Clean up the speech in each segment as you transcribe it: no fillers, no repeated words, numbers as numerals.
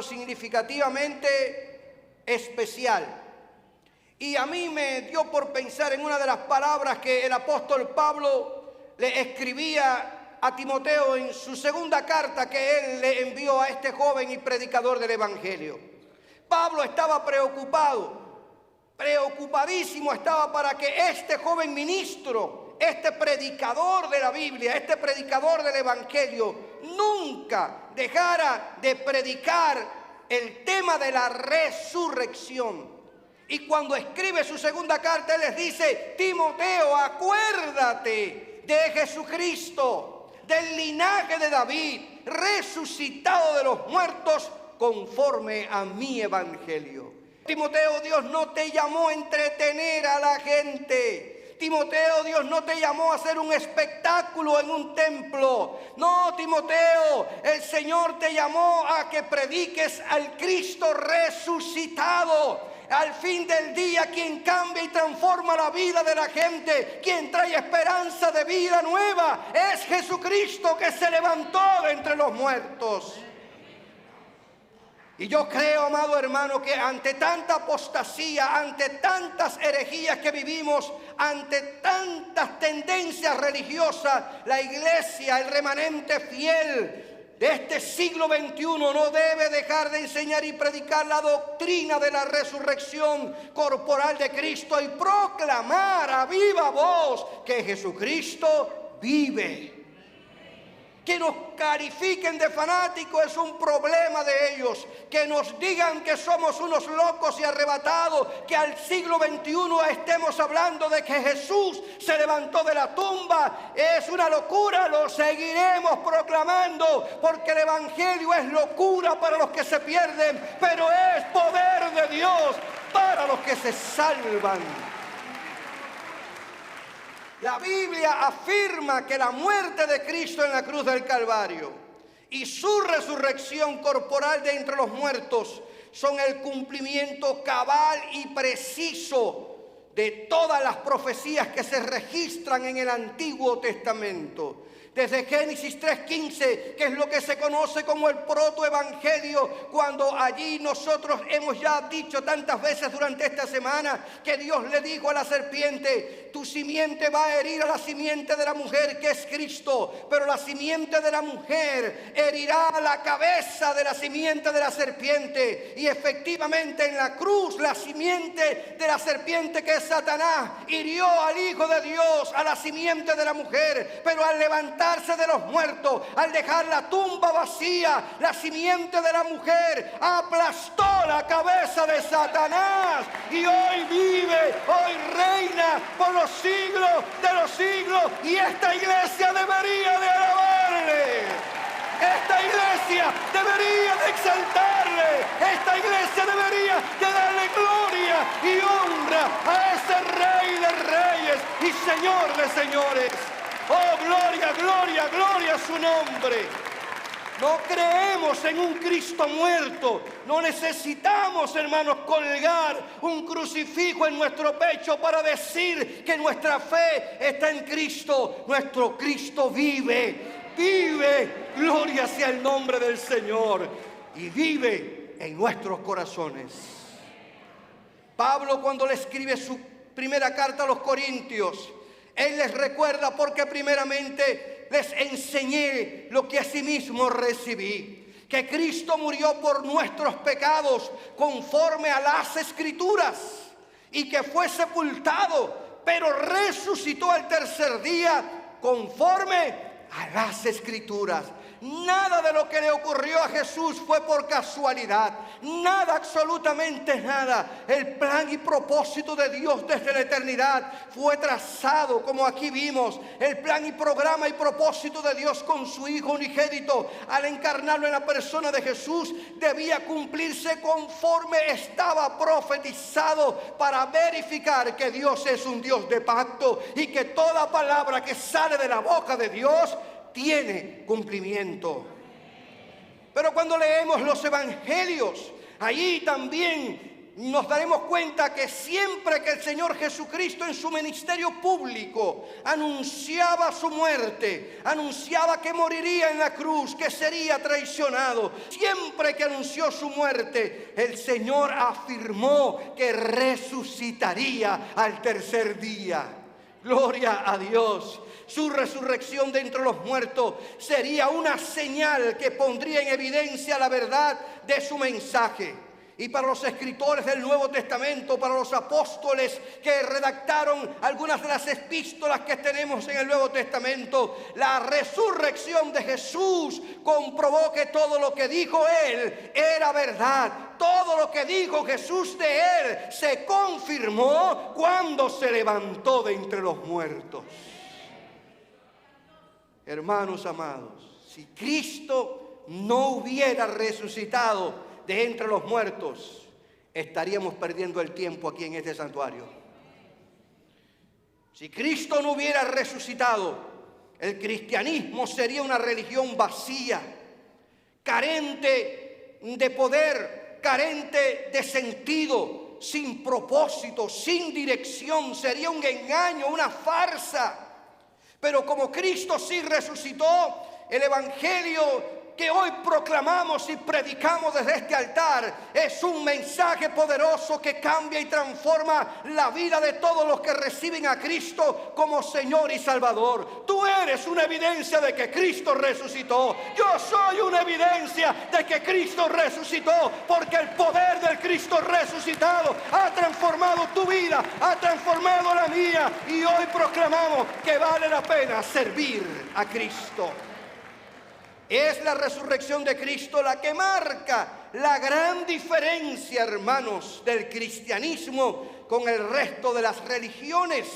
hermano, significativamente especial. Y a mí me dio por pensar en una de las palabras que el apóstol Pablo le escribía a Timoteo en su segunda carta que él le envió a este joven y predicador del evangelio. Pablo estaba preocupadísimo estaba para que este joven ministro, este predicador de la Biblia, este predicador del evangelio, nunca dejara de predicar el tema de la resurrección. Y cuando escribe su segunda carta, él les dice: Timoteo, acuérdate de Jesucristo, del linaje de David, resucitado de los muertos conforme a mi evangelio. Timoteo, Dios no te llamó a entretener a la gente. Timoteo, Dios no te llamó a hacer un espectáculo en un templo. No, Timoteo, el Señor te llamó a que prediques al Cristo resucitado. Al fin del día, quien cambia y transforma la vida de la gente, quien trae esperanza de vida nueva, es Jesucristo, que se levantó de entre los muertos. Y yo creo, amado hermano, que ante tanta apostasía, ante tantas herejías que vivimos, ante tantas tendencias religiosas, la iglesia, el remanente fiel de este siglo XXI no debe dejar de enseñar y predicar la doctrina de la resurrección corporal de Cristo y proclamar a viva voz que Jesucristo vive. Que nos califiquen de fanáticos es un problema de ellos. Que nos digan que somos unos locos y arrebatados, que al siglo XXI estemos hablando de que Jesús se levantó de la tumba, es una locura. Lo seguiremos proclamando, porque el evangelio es locura para los que se pierden, pero es poder de Dios para los que se salvan. La Biblia afirma que la muerte de Cristo en la cruz del Calvario y su resurrección corporal de entre los muertos son el cumplimiento cabal y preciso de todas las profecías que se registran en el Antiguo Testamento. Desde Génesis 3:15, que es lo que se conoce como el protoevangelio, cuando allí nosotros hemos ya dicho tantas veces durante esta semana que Dios le dijo a la serpiente: tu simiente va a herir a la simiente de la mujer, que es Cristo, pero la simiente de la mujer herirá a la cabeza de la simiente de la serpiente. Y efectivamente en la cruz la simiente de la serpiente, que es Satanás, hirió al Hijo de Dios, a la simiente de la mujer, pero al levantarse de los muertos, al dejar la tumba vacía, la simiente de la mujer aplastó la cabeza de Satanás y hoy vive, hoy reina por los siglos de los siglos, y esta iglesia debería de alabarle. Esta iglesia debería de exaltarle. Esta iglesia debería de darle gloria y honra a ese Rey de reyes y Señor de señores. Oh, gloria, gloria, gloria a su nombre. No creemos en un Cristo muerto. No necesitamos, hermanos, colgar un crucifijo en nuestro pecho para decir que nuestra fe está en Cristo. Nuestro Cristo vive. Vive, gloria sea el nombre del Señor, y vive en nuestros corazones. Pablo, cuando le escribe su primera carta a los Corintios, él les recuerda: porque primeramente les enseñé lo que asimismo recibí, que Cristo murió por nuestros pecados conforme a las Escrituras, y que fue sepultado, pero resucitó al tercer día conforme a las Escrituras. Nada de lo que le ocurrió a Jesús fue por casualidad. Nada, absolutamente nada. El plan y propósito de Dios desde la eternidad fue trazado, como aquí vimos. El plan y programa y propósito de Dios con su Hijo unigénito, al encarnarlo en la persona de Jesús, debía cumplirse conforme estaba profetizado, para verificar que Dios es un Dios de pacto y que toda palabra que sale de la boca de Dios tiene cumplimiento. Pero cuando leemos los evangelios, allí también nos daremos cuenta que siempre que el Señor Jesucristo en su ministerio público anunciaba su muerte, anunciaba que moriría en la cruz, que sería traicionado, siempre que anunció su muerte, el Señor afirmó que resucitaría al tercer día. Gloria a Dios. Su resurrección de entre los muertos sería una señal que pondría en evidencia la verdad de su mensaje. Y para los escritores del Nuevo Testamento, para los apóstoles que redactaron algunas de las epístolas que tenemos en el Nuevo Testamento, la resurrección de Jesús comprobó que todo lo que dijo Él era verdad. Todo lo que dijo Jesús de Él se confirmó cuando se levantó de entre los muertos. Hermanos amados, si Cristo no hubiera resucitado de entre los muertos, estaríamos perdiendo el tiempo aquí en este santuario. Si Cristo no hubiera resucitado, el cristianismo sería una religión vacía, carente de poder, carente de sentido, sin propósito, sin dirección. Sería un engaño, una farsa. Pero como Cristo sí resucitó, el evangelio que hoy proclamamos y predicamos desde este altar es un mensaje poderoso que cambia y transforma la vida de todos los que reciben a Cristo como Señor y Salvador. Tú eres una evidencia de que Cristo resucitó. Yo soy una evidencia de que Cristo resucitó, porque el poder del Cristo resucitado ha transformado tu vida, ha transformado la mía, y hoy proclamamos que vale la pena servir a Cristo. Es la resurrección de Cristo la que marca la gran diferencia, hermanos, del cristianismo con el resto de las religiones.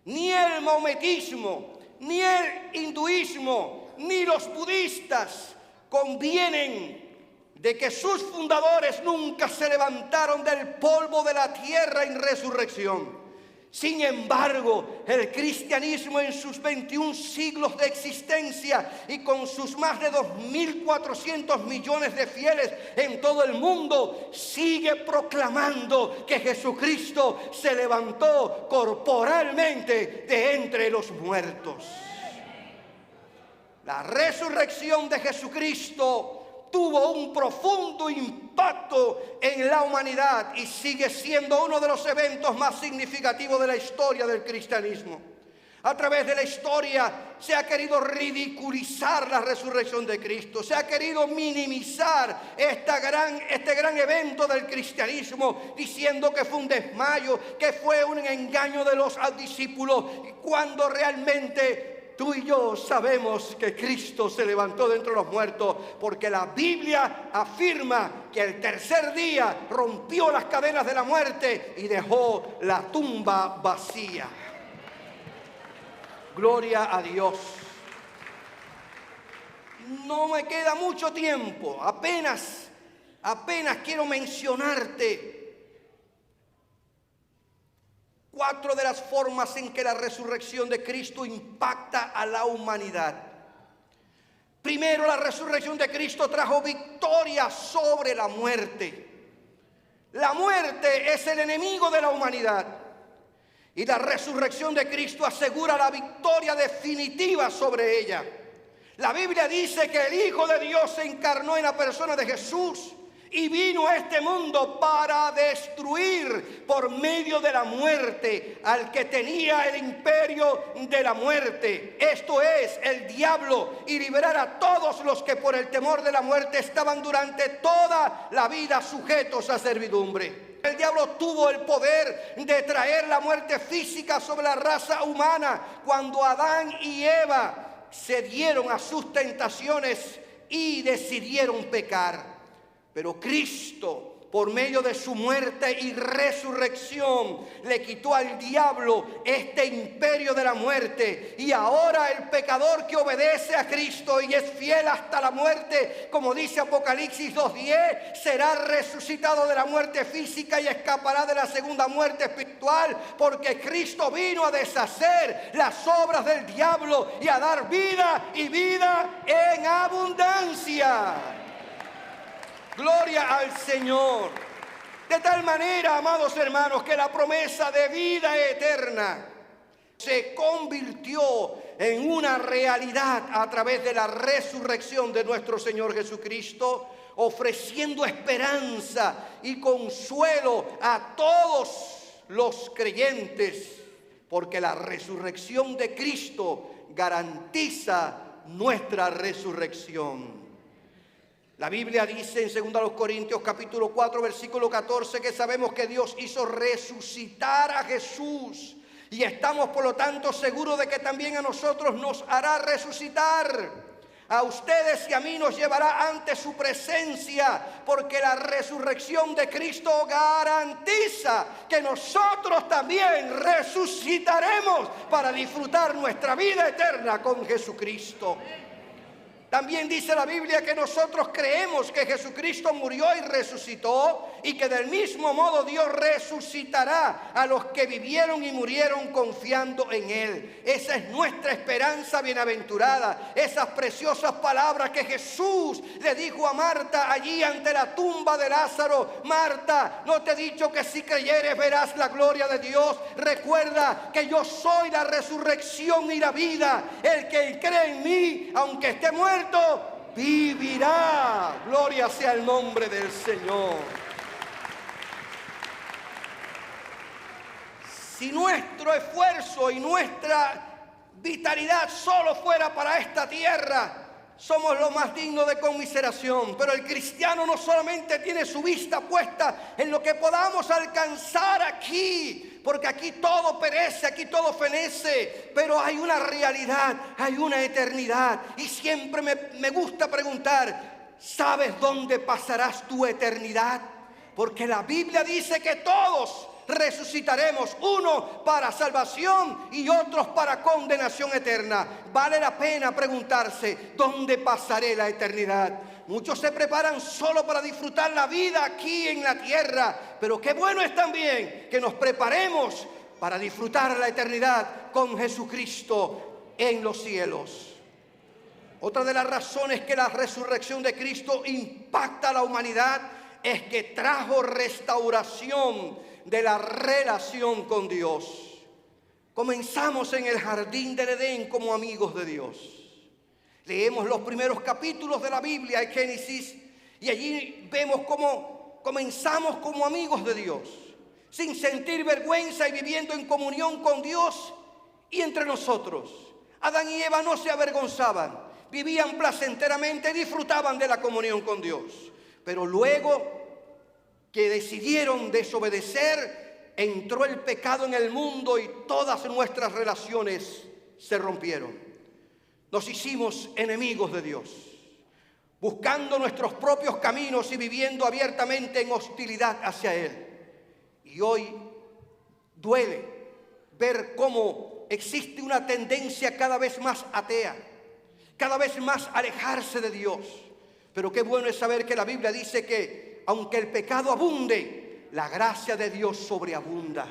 Ni el maometismo, ni el hinduismo, ni los budistas convienen de que sus fundadores nunca se levantaron del polvo de la tierra en resurrección. Sin embargo, el cristianismo en sus 21 siglos de existencia y con sus más de 2.400 millones de fieles en todo el mundo, sigue proclamando que Jesucristo se levantó corporalmente de entre los muertos. La resurrección de Jesucristo tuvo un profundo impacto en la humanidad y sigue siendo uno de los eventos más significativos de la historia del cristianismo. A través de la historia se ha querido ridiculizar la resurrección de Cristo, se ha querido minimizar este gran evento del cristianismo, diciendo que fue un desmayo, que fue un engaño de los discípulos, cuando realmente tú y yo sabemos que Cristo se levantó de entre los muertos, porque la Biblia afirma que el tercer día rompió las cadenas de la muerte y dejó la tumba vacía. Gloria a Dios. No me queda mucho tiempo, apenas quiero mencionarte 4 de las formas en que la resurrección de Cristo impacta a la humanidad. Primero, la resurrección de Cristo trajo victoria sobre la muerte. La muerte es el enemigo de la humanidad, y la resurrección de Cristo asegura la victoria definitiva sobre ella. La Biblia dice que el Hijo de Dios se encarnó en la persona de Jesús y vino a este mundo para destruir por medio de la muerte al que tenía el imperio de la muerte, esto es, el diablo, y liberar a todos los que por el temor de la muerte estaban durante toda la vida sujetos a servidumbre. El diablo tuvo el poder de traer la muerte física sobre la raza humana cuando Adán y Eva cedieron a sus tentaciones y decidieron pecar. Pero Cristo, por medio de su muerte y resurrección, le quitó al diablo este imperio de la muerte. Y ahora el pecador que obedece a Cristo y es fiel hasta la muerte, como dice Apocalipsis 2:10, será resucitado de la muerte física y escapará de la segunda muerte espiritual, porque Cristo vino a deshacer las obras del diablo y a dar vida y vida en abundancia. Gloria al Señor. De tal manera, amados hermanos, que la promesa de vida eterna se convirtió en una realidad a través de la resurrección de nuestro Señor Jesucristo, ofreciendo esperanza y consuelo a todos los creyentes, porque la resurrección de Cristo garantiza nuestra resurrección. La Biblia dice en 2 Corintios capítulo 4 versículo 14 que sabemos que Dios hizo resucitar a Jesús y estamos por lo tanto seguros de que también a nosotros nos hará resucitar. A ustedes y a mí nos llevará ante su presencia, porque la resurrección de Cristo garantiza que nosotros también resucitaremos para disfrutar nuestra vida eterna con Jesucristo. También dice la Biblia que nosotros creemos que Jesucristo murió y resucitó, y que del mismo modo Dios resucitará a los que vivieron y murieron confiando en Él. Esa es nuestra esperanza bienaventurada. Esas preciosas palabras que Jesús le dijo a Marta allí ante la tumba de Lázaro: Marta, ¿no te he dicho que si creyeres verás la gloria de Dios? Recuerda que yo soy la resurrección y la vida. El que cree en mí, aunque esté muerto, vivirá. Gloria sea el nombre del Señor. Si nuestro esfuerzo y nuestra vitalidad solo fuera para esta tierra, somos los más dignos de conmiseración. Pero el cristiano no solamente tiene su vista puesta en lo que podamos alcanzar aquí, porque aquí todo perece, aquí todo fenece, pero hay una realidad, hay una eternidad. Y siempre me gusta preguntar: ¿sabes dónde pasarás tu eternidad? Porque la Biblia dice que todos resucitaremos, uno para salvación y otros para condenación eterna. Vale la pena preguntarse: ¿dónde pasaré la eternidad? Muchos se preparan solo para disfrutar la vida aquí en la tierra, pero qué bueno es también que nos preparemos para disfrutar la eternidad con Jesucristo en los cielos. Otra de las razones que la resurrección de Cristo impacta a la humanidad es que trajo restauración de la relación con Dios. Comenzamos en el jardín del Edén como amigos de Dios. Leemos los primeros capítulos de la Biblia, en Génesis, y allí vemos cómo comenzamos como amigos de Dios, sin sentir vergüenza y viviendo en comunión con Dios y entre nosotros. Adán y Eva no se avergonzaban, vivían placenteramente, disfrutaban de la comunión con Dios. Pero luego que decidieron desobedecer, entró el pecado en el mundo y todas nuestras relaciones se rompieron. Nos hicimos enemigos de Dios, buscando nuestros propios caminos y viviendo abiertamente en hostilidad hacia Él. Y hoy duele ver cómo existe una tendencia cada vez más atea, cada vez más alejarse de Dios. Pero qué bueno es saber que la Biblia dice que aunque el pecado abunde, la gracia de Dios sobreabunda.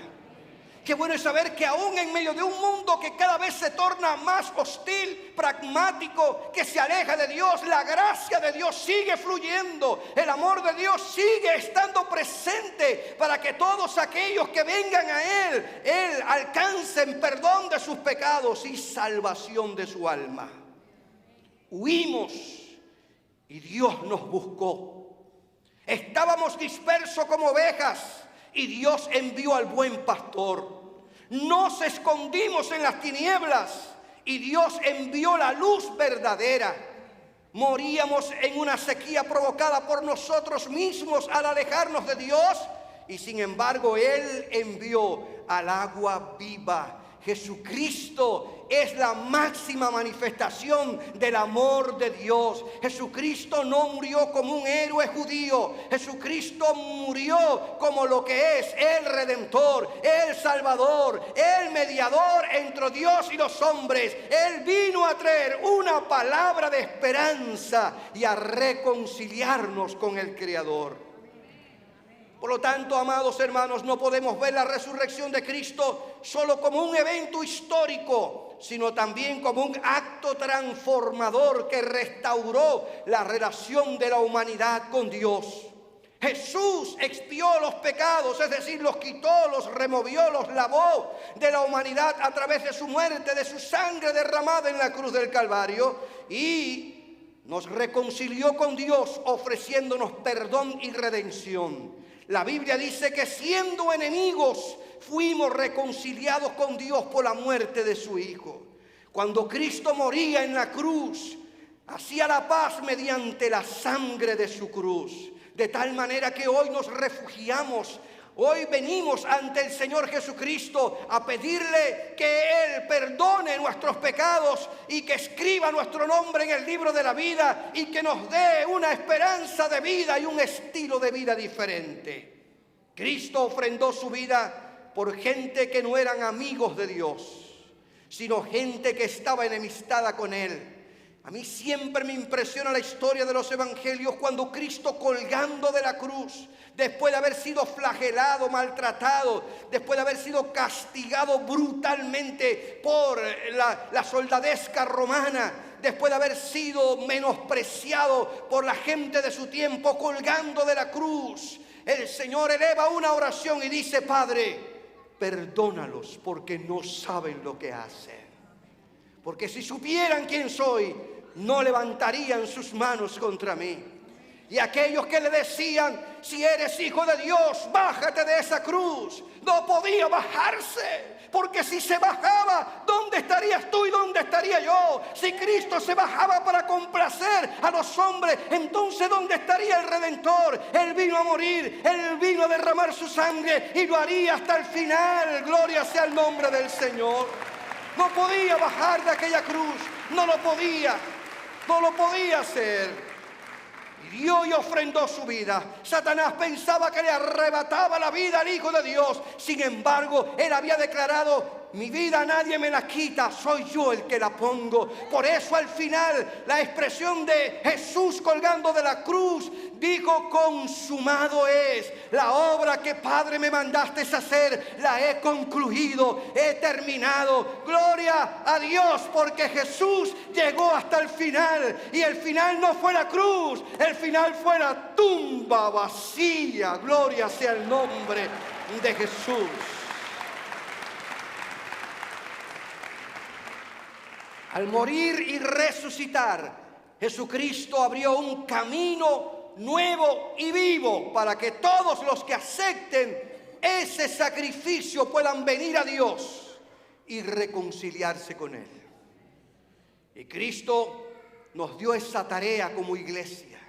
Qué bueno es saber que aún en medio de un mundo que cada vez se torna más hostil, pragmático, que se aleja de Dios, la gracia de Dios sigue fluyendo. El amor de Dios sigue estando presente para que todos aquellos que vengan a Él alcancen perdón de sus pecados y salvación de su alma. Huimos y Dios nos buscó. Estábamos dispersos como ovejas y Dios envió al buen pastor. Nos escondimos en las tinieblas y Dios envió la luz verdadera. Moríamos en una sequía provocada por nosotros mismos al alejarnos de Dios, y sin embargo Él envió al agua viva. Jesucristo es la máxima manifestación del amor de Dios. Jesucristo no murió como un héroe judío. Jesucristo murió como lo que es el Redentor, el Salvador, el mediador entre Dios y los hombres. Él vino a traer una palabra de esperanza y a reconciliarnos con el Creador. Por lo tanto, amados hermanos, no podemos ver la resurrección de Cristo solo como un evento histórico, sino también como un acto transformador que restauró la relación de la humanidad con Dios. Jesús expió los pecados, es decir, los quitó, los removió, los lavó de la humanidad a través de su muerte, de su sangre derramada en la cruz del Calvario, y nos reconcilió con Dios ofreciéndonos perdón y redención. La Biblia dice que siendo enemigos fuimos reconciliados con Dios por la muerte de su Hijo. Cuando Cristo moría en la cruz, hacía la paz mediante la sangre de su cruz. De tal manera que hoy nos refugiamos, hoy venimos ante el Señor Jesucristo a pedirle que Él perdone nuestros pecados y que escriba nuestro nombre en el libro de la vida y que nos dé una esperanza de vida y un estilo de vida diferente. Cristo ofrendó su vida por gente que no eran amigos de Dios, sino gente que estaba enemistada con Él. A mí siempre me impresiona la historia de los evangelios cuando Cristo, colgando de la cruz, después de haber sido flagelado, maltratado, después de haber sido castigado brutalmente por la soldadesca romana, después de haber sido menospreciado por la gente de su tiempo, colgando de la cruz, el Señor eleva una oración y dice: Padre, perdónalos porque no saben lo que hacen. Porque si supieran quién soy, no levantarían sus manos contra mí. Y aquellos que le decían: si eres hijo de Dios, bájate de esa cruz, no podía bajarse. Porque si se bajaba, ¿dónde estarías tú y dónde estaría yo? Si Cristo se bajaba para complacer a los hombres, entonces ¿dónde estaría el Redentor? Él vino a morir, Él vino a derramar su sangre y lo haría hasta el final. Gloria sea el nombre del Señor. No podía bajar de aquella cruz, no lo podía hacer. Y dio y ofrendó su vida. Satanás pensaba que le arrebataba la vida al Hijo de Dios. Sin embargo, él había declarado: mi vida nadie me la quita, soy yo el que la pongo. Por eso al final la expresión de Jesús colgando de la cruz dijo: consumado es. La obra que Padre me mandaste hacer, la he concluido, he terminado. Gloria a Dios, porque Jesús llegó hasta el final. Y el final no fue la cruz, el final fue la tumba vacía. Gloria sea el nombre de Jesús. Al morir y resucitar, Jesucristo abrió un camino nuevo y vivo para que todos los que acepten ese sacrificio puedan venir a Dios y reconciliarse con Él. Y Cristo nos dio esa tarea como iglesia.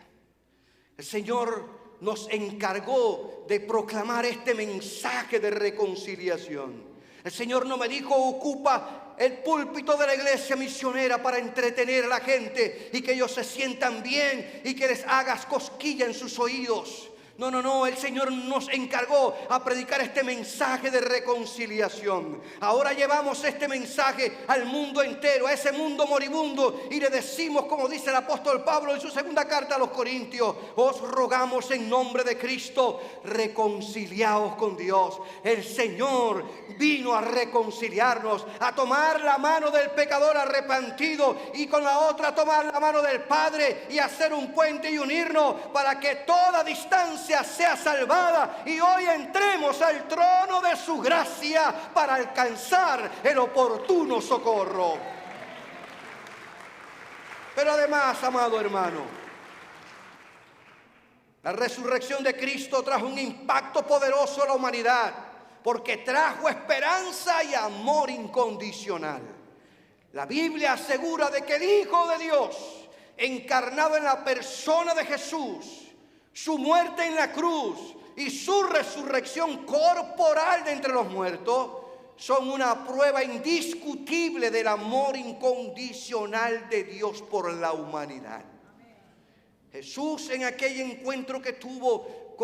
El Señor nos encargó de proclamar este mensaje de reconciliación. El Señor no me dijo: ocupa el púlpito de la iglesia misionera para entretener a la gente y que ellos se sientan bien y que les hagas cosquilla en sus oídos. No, el Señor nos encargó a predicar este mensaje de reconciliación. Ahora llevamos este mensaje al mundo entero, a ese mundo moribundo, y le decimos, como dice el apóstol Pablo en su segunda carta a los Corintios: os rogamos en nombre de Cristo, reconciliaos con Dios. El Señor vino a reconciliarnos, a tomar la mano del pecador arrepentido y con la otra tomar la mano del Padre y hacer un puente y unirnos para que toda distancia sea salvada y hoy entremos al trono de su gracia para alcanzar el oportuno socorro. Pero además, amado hermano, la resurrección de Cristo trajo un impacto poderoso a la humanidad, porque trajo esperanza y amor incondicional. La Biblia asegura de que el Hijo de Dios, encarnado en la persona de Jesús, su muerte en la cruz y su resurrección corporal de entre los muertos son una prueba indiscutible del amor incondicional de Dios por la humanidad. Jesús, en aquel encuentro que tuvo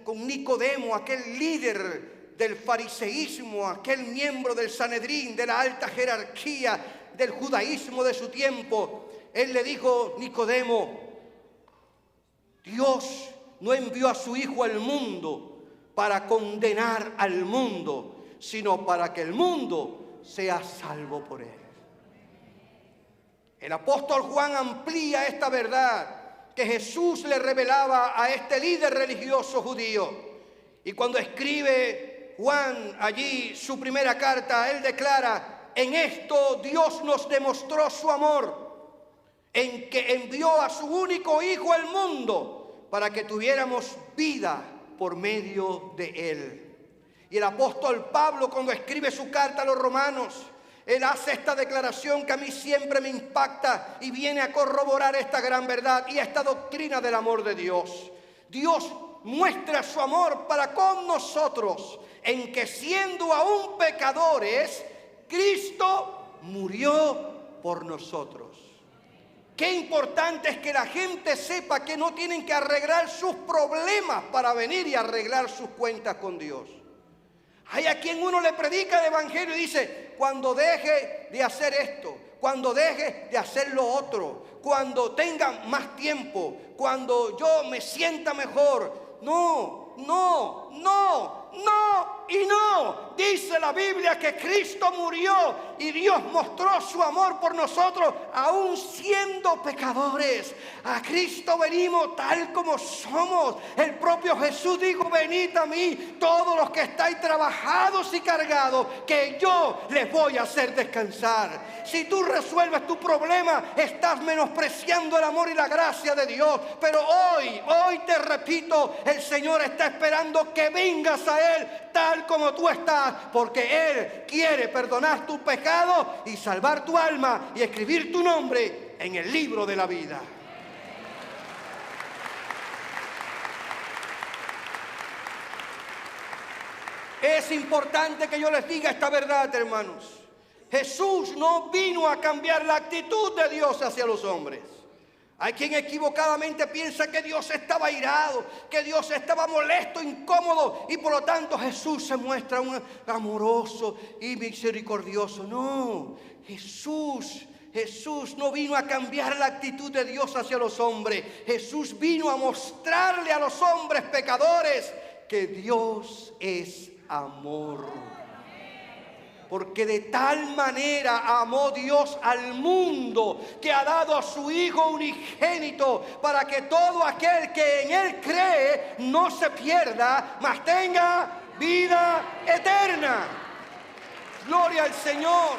con Nicodemo, aquel líder del fariseísmo, aquel miembro del Sanedrín, de la alta jerarquía del judaísmo de su tiempo, él le dijo: Nicodemo, Dios no envió a su Hijo al mundo para condenar al mundo, sino para que el mundo sea salvo por él. El apóstol Juan amplía esta verdad que Jesús le revelaba a este líder religioso judío. Y cuando escribe Juan allí su primera carta, él declara: en esto Dios nos demostró su amor, en que envió a su único Hijo al mundo para que tuviéramos vida por medio de él. Y el apóstol Pablo, cuando escribe su carta a los romanos, él hace esta declaración que a mí siempre me impacta y viene a corroborar esta gran verdad y esta doctrina del amor de Dios. Dios muestra su amor para con nosotros en que, siendo aún pecadores, Cristo murió por nosotros. Qué importante es que la gente sepa que no tienen que arreglar sus problemas para venir y arreglar sus cuentas con Dios. Hay a quien uno le predica el evangelio y dice: cuando deje de hacer esto, cuando deje de hacer lo otro, cuando tenga más tiempo, cuando yo me sienta mejor. No, no, no, no y no. Dice la Biblia que Cristo murió y Dios mostró su amor por nosotros aún siendo pecadores. A Cristo venimos tal como somos. El propio Jesús dijo: venid a mí todos los que estáis trabajados y cargados, que yo les voy a hacer descansar. Si tú resuelves tu problema, estás menospreciando el amor y la gracia de Dios. Pero hoy te repito, el Señor está esperando que vengas a Él tal como tú estás, porque Él quiere perdonar tu pecado y salvar tu alma y escribir tu nombre en el libro de la vida. Es importante que yo les diga esta verdad, hermanos. Jesús no vino a cambiar la actitud de Dios hacia los hombres. Hay quien equivocadamente piensa que Dios estaba airado, que Dios estaba molesto, incómodo, y por lo tanto Jesús se muestra un amoroso y misericordioso. No, Jesús no vino a cambiar la actitud de Dios hacia los hombres. Jesús vino a mostrarle a los hombres pecadores que Dios es amor. Porque de tal manera amó Dios al mundo, que ha dado a su Hijo unigénito, para que todo aquel que en Él cree no se pierda, mas tenga vida eterna. Gloria al Señor.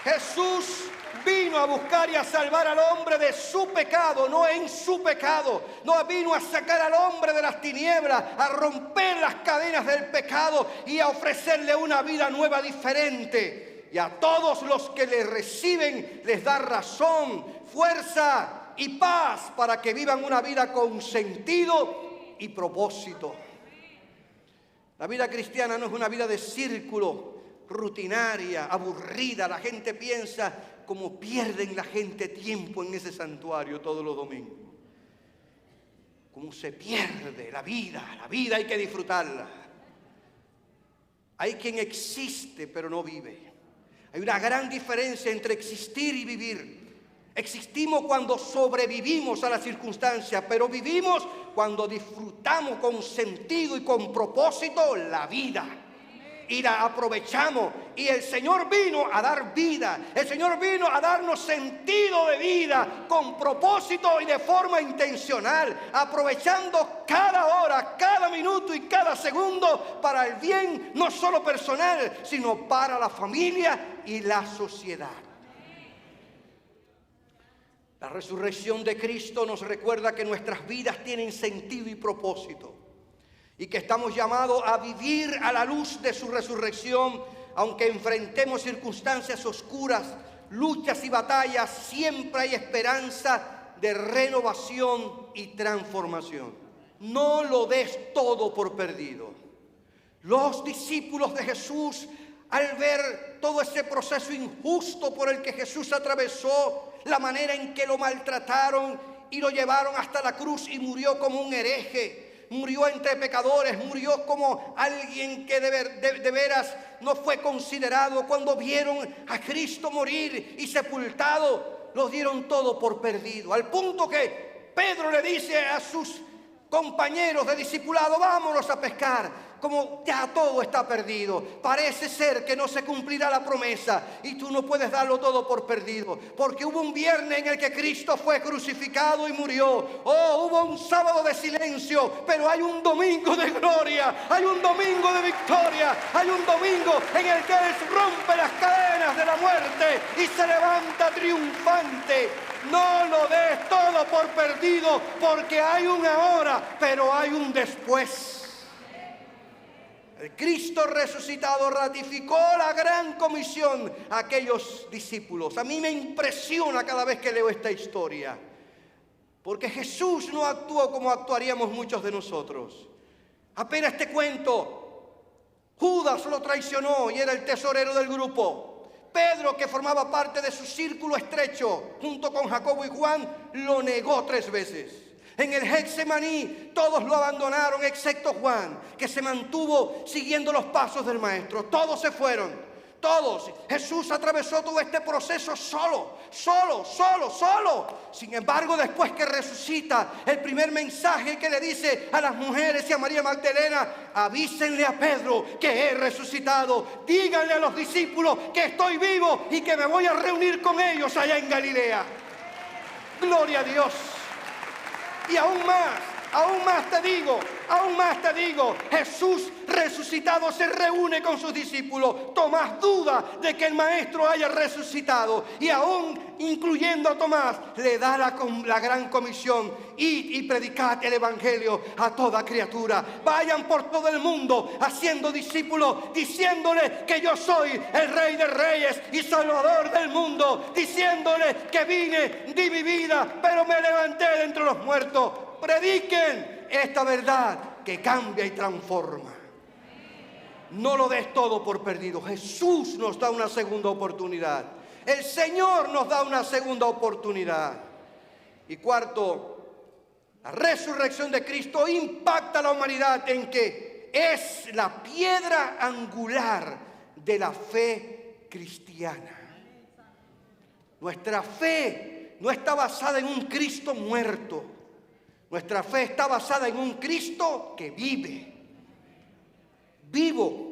Jesús vino a buscar y a salvar al hombre de su pecado, no en su pecado. No vino a sacar al hombre de las tinieblas, a romper las cadenas del pecado y a ofrecerle una vida nueva, diferente. Y a todos los que le reciben les da razón, fuerza y paz para que vivan una vida con sentido y propósito. La vida cristiana no es una vida de círculo, rutinaria, aburrida. La gente piensa cómo pierden la gente tiempo en ese santuario todos los domingos. Cómo se pierde la vida hay que disfrutarla. Hay quien existe pero no vive. Hay una gran diferencia entre existir y vivir. Existimos cuando sobrevivimos a las circunstancias, pero vivimos cuando disfrutamos con sentido y con propósito la vida. Y la aprovechamos. Y el Señor vino a dar vida. El Señor vino a darnos sentido de vida con propósito y de forma intencional, aprovechando cada hora, cada minuto y cada segundo para el bien no solo personal, sino para la familia y la sociedad. La resurrección de Cristo nos recuerda que nuestras vidas tienen sentido y propósito, y que estamos llamados a vivir a la luz de su resurrección. Aunque enfrentemos circunstancias oscuras, luchas y batallas, siempre hay esperanza de renovación y transformación. No lo des todo por perdido. Los discípulos de Jesús, al ver todo ese proceso injusto por el que Jesús atravesó, la manera en que lo maltrataron y lo llevaron hasta la cruz y murió como un hereje, murió entre pecadores, murió como alguien que de veras no fue considerado. Cuando vieron a Cristo morir y sepultado, lo dieron todo por perdido, al punto que Pedro le dice a sus compañeros de discipulado: vámonos a pescar. como ya todo está perdido. Parece ser que no se cumplirá la promesa y tú no puedes darlo todo por perdido, porque hubo un viernes en el que Cristo fue crucificado y murió. Oh, hubo un sábado de silencio, pero hay un domingo de gloria, hay un domingo de victoria, hay un domingo en el que Él rompe las cadenas de la muerte y se levanta triunfante. No lo des todo por perdido, porque hay un ahora, pero hay un después. El Cristo resucitado ratificó la gran comisión a aquellos discípulos. A mí me impresiona cada vez que leo esta historia, porque Jesús no actuó como actuaríamos muchos de nosotros. Apenas te cuento, Judas lo traicionó y era el tesorero del grupo. Pedro, que formaba parte de su círculo estrecho, junto con Jacobo y Juan, lo negó 3 veces. En el Getsemaní todos lo abandonaron excepto Juan, que se mantuvo siguiendo los pasos del Maestro. Todos se fueron, todos. Jesús atravesó todo este proceso solo. Sin embargo, después que resucita, el primer mensaje que le dice a las mujeres y a María Magdalena: avísenle a Pedro que he resucitado. Díganle a los discípulos que estoy vivo y que me voy a reunir con ellos allá en Galilea. Gloria a Dios. Y aún más te digo, Jesús resucitado se reúne con sus discípulos. Tomás duda de que el Maestro haya resucitado, y aún incluyendo a Tomás, le da la gran comisión: id y predicad el Evangelio a toda criatura. Vayan por todo el mundo haciendo discípulos, diciéndole que yo soy el Rey de Reyes y Salvador del mundo, diciéndole que vine, di mi vida, pero me levanté de entre los muertos. Prediquen esta verdad que cambia y transforma. No lo des todo por perdido. Jesús nos da una segunda oportunidad. El Señor nos da una segunda oportunidad. Y cuarto, la resurrección de Cristo impacta a la humanidad en que es la piedra angular de la fe cristiana. Nuestra fe no está basada en un Cristo muerto. Nuestra fe está basada en un Cristo que vive. Vivo.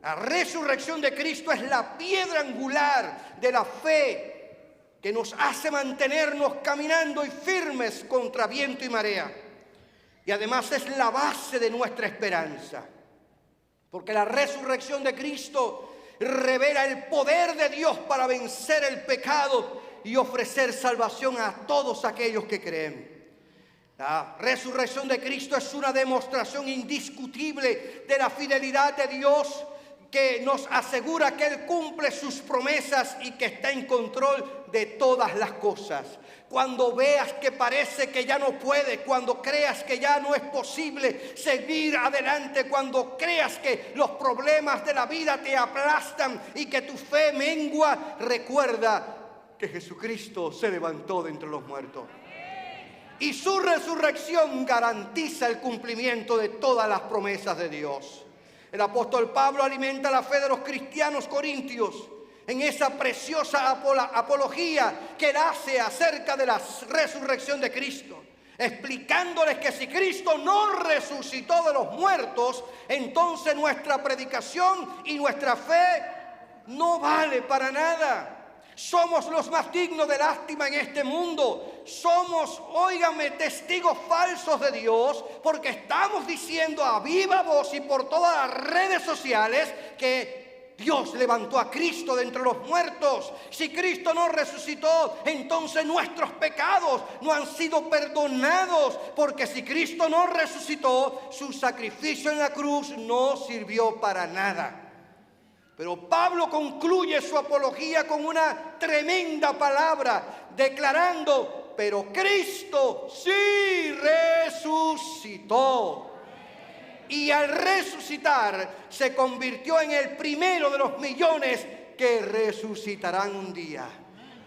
La resurrección de Cristo es la piedra angular de la fe que nos hace mantenernos caminando y firmes contra viento y marea. Y además es la base de nuestra esperanza. Porque la resurrección de Cristo revela el poder de Dios para vencer el pecado y ofrecer salvación a todos aquellos que creen. La resurrección de Cristo es una demostración indiscutible de la fidelidad de Dios, que nos asegura que Él cumple sus promesas y que está en control de todas las cosas. Cuando veas que parece que ya no puedes, cuando creas que ya no es posible seguir adelante, cuando creas que los problemas de la vida te aplastan y que tu fe mengua, recuerda que Jesucristo se levantó de entre los muertos. Y su resurrección garantiza el cumplimiento de todas las promesas de Dios. El apóstol Pablo alimenta la fe de los cristianos corintios en esa preciosa apología que él hace acerca de la resurrección de Cristo, explicándoles que si Cristo no resucitó de los muertos, entonces nuestra predicación y nuestra fe no vale para nada. Somos los más dignos de lástima en este mundo. Somos, óigame, testigos falsos de Dios, porque estamos diciendo a viva voz y por todas las redes sociales que Dios levantó a Cristo de entre los muertos. Si Cristo no resucitó, entonces nuestros pecados no han sido perdonados, porque si Cristo no resucitó, su sacrificio en la cruz no sirvió para nada. Pero Pablo concluye su apología con una tremenda palabra, declarando: pero Cristo sí resucitó. Y al resucitar se convirtió en el primero de los millones que resucitarán un día.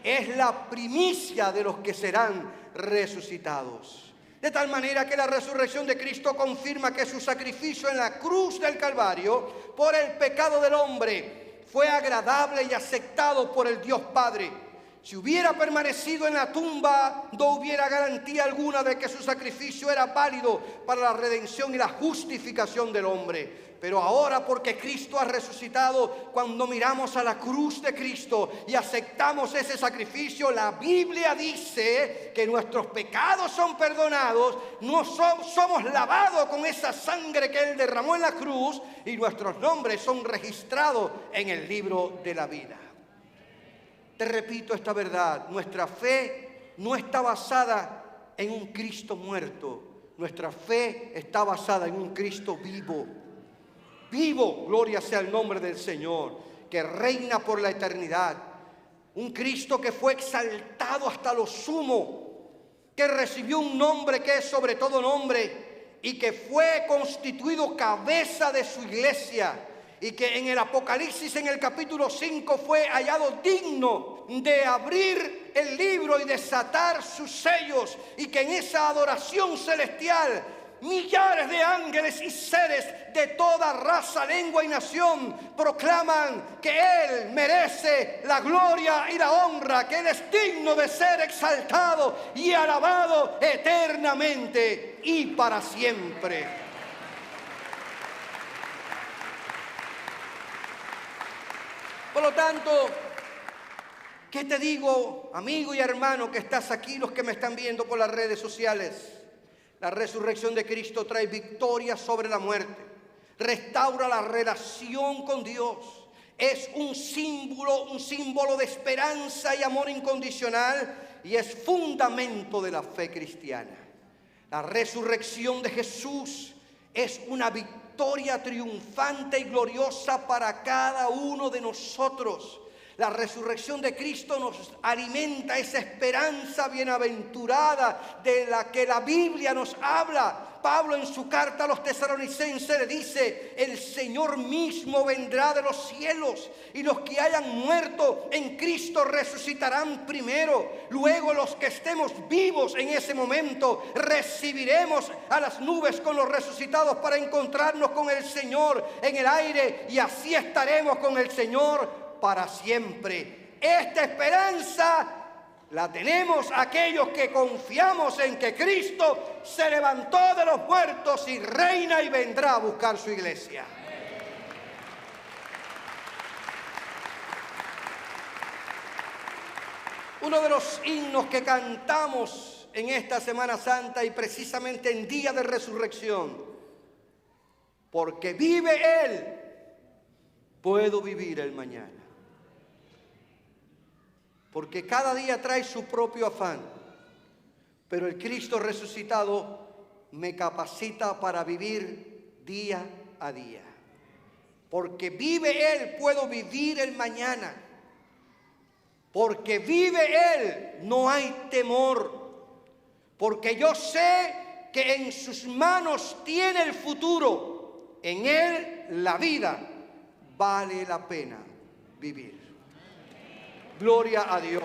Es la primicia de los que serán resucitados. De tal manera que la resurrección de Cristo confirma que su sacrificio en la cruz del Calvario por el pecado del hombre fue agradable y aceptado por el Dios Padre. Si hubiera permanecido en la tumba, no hubiera garantía alguna de que su sacrificio era válido para la redención y la justificación del hombre. Pero ahora, porque Cristo ha resucitado, cuando miramos a la cruz de Cristo y aceptamos ese sacrificio, la Biblia dice que nuestros pecados son perdonados, somos lavados con esa sangre que Él derramó en la cruz y nuestros nombres son registrados en el libro de la vida. Te repito esta verdad: nuestra fe no está basada en un Cristo muerto, nuestra fe está basada en un Cristo vivo. Vivo, gloria sea el nombre del Señor, que reina por la eternidad. Un Cristo que fue exaltado hasta lo sumo, que recibió un nombre que es sobre todo nombre y que fue constituido cabeza de su iglesia. Y que en el Apocalipsis, en el capítulo 5, fue hallado digno de abrir el libro y desatar sus sellos. Y que en esa adoración celestial, millares de ángeles y seres de toda raza, lengua y nación proclaman que Él merece la gloria y la honra, que Él es digno de ser exaltado y alabado eternamente y para siempre. Por lo tanto, ¿qué te digo, amigo y hermano que estás aquí, los que me están viendo por las redes sociales? La resurrección de Cristo trae victoria sobre la muerte, restaura la relación con Dios, es un símbolo de esperanza y amor incondicional y es fundamento de la fe cristiana. La resurrección de Jesús es una victoria triunfante y gloriosa para cada uno de nosotros. La resurrección de Cristo nos alimenta esa esperanza bienaventurada de la que la Biblia nos habla. Pablo en su carta a los tesalonicenses le dice: el Señor mismo vendrá de los cielos y los que hayan muerto en Cristo resucitarán primero. Luego los que estemos vivos en ese momento recibiremos a las nubes con los resucitados para encontrarnos con el Señor en el aire y así estaremos con el Señor para siempre. Esta esperanza la tenemos aquellos que confiamos en que Cristo se levantó de los muertos y reina y vendrá a buscar su iglesia. Uno de los himnos que cantamos en esta Semana Santa y precisamente en día de resurrección: porque vive Él, puedo vivir el mañana. Porque cada día trae su propio afán, pero el Cristo resucitado me capacita para vivir día a día. Porque vive Él, puedo vivir el mañana. Porque vive Él, no hay temor. Porque yo sé que en sus manos tiene el futuro. En Él la vida vale la pena vivir. Gloria a Dios.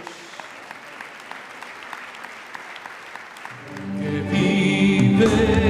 Que vive